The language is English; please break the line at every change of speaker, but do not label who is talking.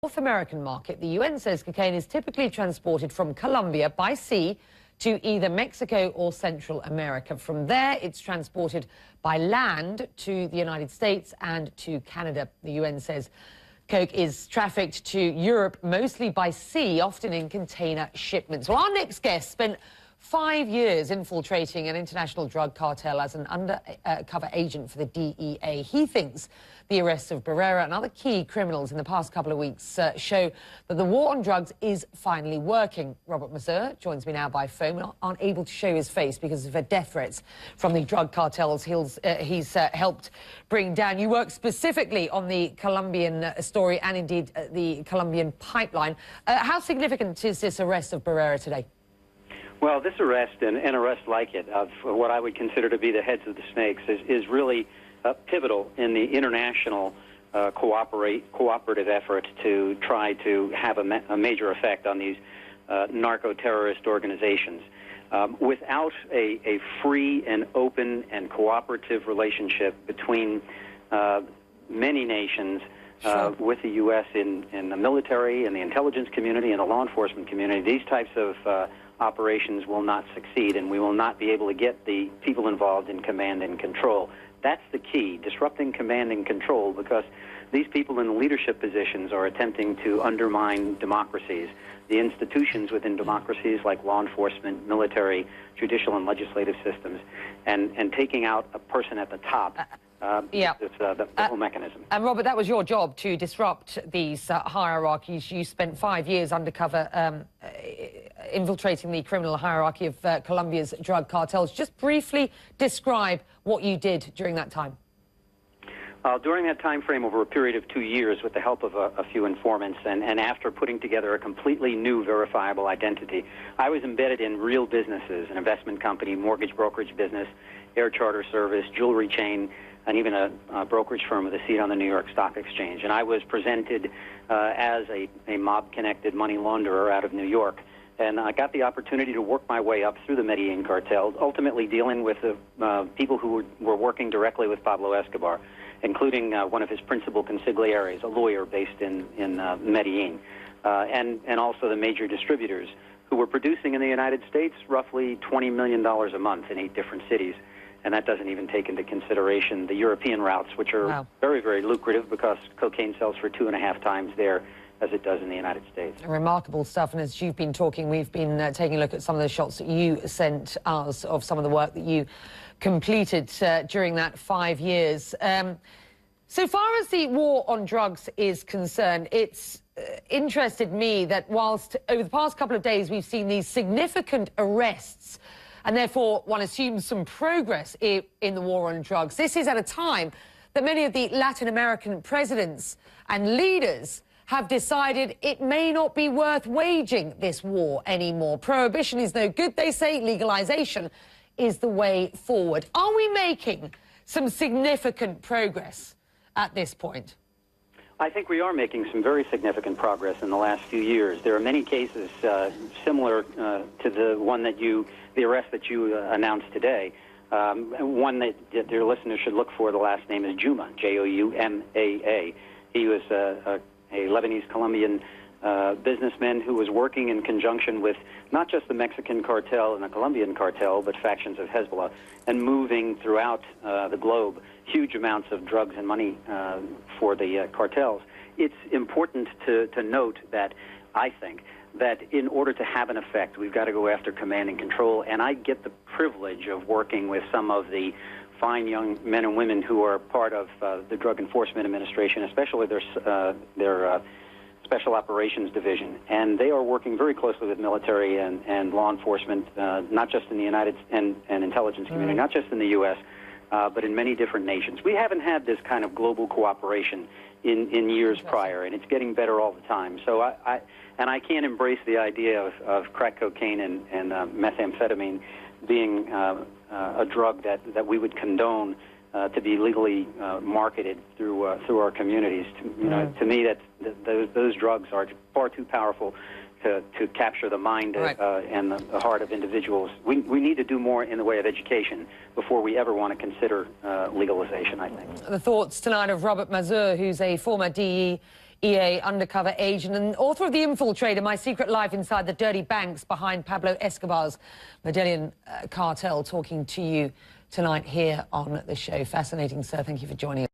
North American market, the UN says cocaine is typically transported from Colombia by sea to either Mexico or Central America. From there, it's transported by land to the United States and to Canada. The UN says coke is trafficked to Europe mostly by sea, often in container shipments. Well, our next guest spent 5 years infiltrating an international drug cartel as an undercover agent for the DEA. He thinks the arrests of Barrera and other key criminals in the past couple of weeks show that the war on drugs is finally working. Robert Mazur joins me now by phone. We're not able to show his face because of death threats from the drug cartels he's helped bring down. You work specifically on the Colombian story and indeed the Colombian pipeline. How significant is this arrest of Barrera today?
Well, this arrest and arrests like it of what I would consider to be the heads of the snakes is really pivotal in the international cooperative effort to try to have a major effect on these narco-terrorist organizations. Without a free and open and cooperative relationship between many nations, with the U.S. in the military and the intelligence community and the law enforcement community, these types of operations will not succeed, and we will not be able to get the people involved in command and control. That's the key, disrupting command and control, because these people in the leadership positions are attempting to undermine democracies, the institutions within democracies like law enforcement, military, judicial and legislative systems, and taking out a person at the top. It's the whole mechanism.
And Robert, that was your job, to disrupt these hierarchies. You spent 5 years undercover infiltrating the criminal hierarchy of Colombia's drug cartels. Just briefly describe what you did during that time.
During that time frame, over a period of 2 years, with the help of a few informants, and after putting together a completely new verifiable identity, I was embedded in real businesses, an investment company, mortgage brokerage business, air charter service, jewelry chain, and even a brokerage firm with a seat on the New York Stock Exchange. And I was presented as a mob-connected money launderer out of New York. And I got the opportunity to work my way up through the Medellin cartel, ultimately dealing with the people who were working directly with Pablo Escobar, including one of his principal consigliaries, a lawyer based in Medellin, and also the major distributors who were producing in the United States roughly $20 million a month in 8 different cities. And that doesn't even take into consideration the European routes, which are very, very lucrative, because cocaine sells for 2.5 times there as it does in the United States.
Remarkable stuff. And as you've been talking, we've been taking a look at some of the shots that you sent us of some of the work that you completed during that 5 years. So far as the war on drugs is concerned, it's interested me that whilst over the past couple of days we've seen these significant arrests, and therefore one assumes some progress in the war on drugs, this is at a time that many of the Latin American presidents and leaders have decided it may not be worth waging this war anymore. Prohibition is no good, they say. Legalization is the way forward. Are we making some significant progress at this point?
I think we are making some very significant progress in the last few years. There are many cases similar to the arrest that you announced today. One that your listeners should look for, the last name is Juma, J-O-U-M-A-A. He was a Lebanese-Colombian businessman who was working in conjunction with not just the Mexican cartel and the Colombian cartel, but factions of Hezbollah, and moving throughout the globe huge amounts of drugs and money for the cartels. It's important to note that, I think, that in order to have an effect, we've got to go after command and control. And I get the privilege of working with some of the fine young men and women who are part of the Drug Enforcement Administration, especially their Special Operations Division. And they are working very closely with military and law enforcement, not just in the United and intelligence community, not just in the U.S., but in many different nations. We haven't had this kind of global cooperation in years prior, and it's getting better all the time. So I can't embrace the idea of crack cocaine and methamphetamine being a drug that we would condone to be legally marketed through our communities. To me, those drugs are far too powerful to capture the mind and the heart of individuals. We need to do more in the way of education before we ever want to consider legalization, I think.
The thoughts tonight of Robert Mazur, who's a former DEA DEA undercover agent and author of The Infiltrator, My Secret Life Inside the Dirty Banks Behind Pablo Escobar's Medellin cartel, talking to you tonight here on the show. Fascinating, sir. Thank you for joining us.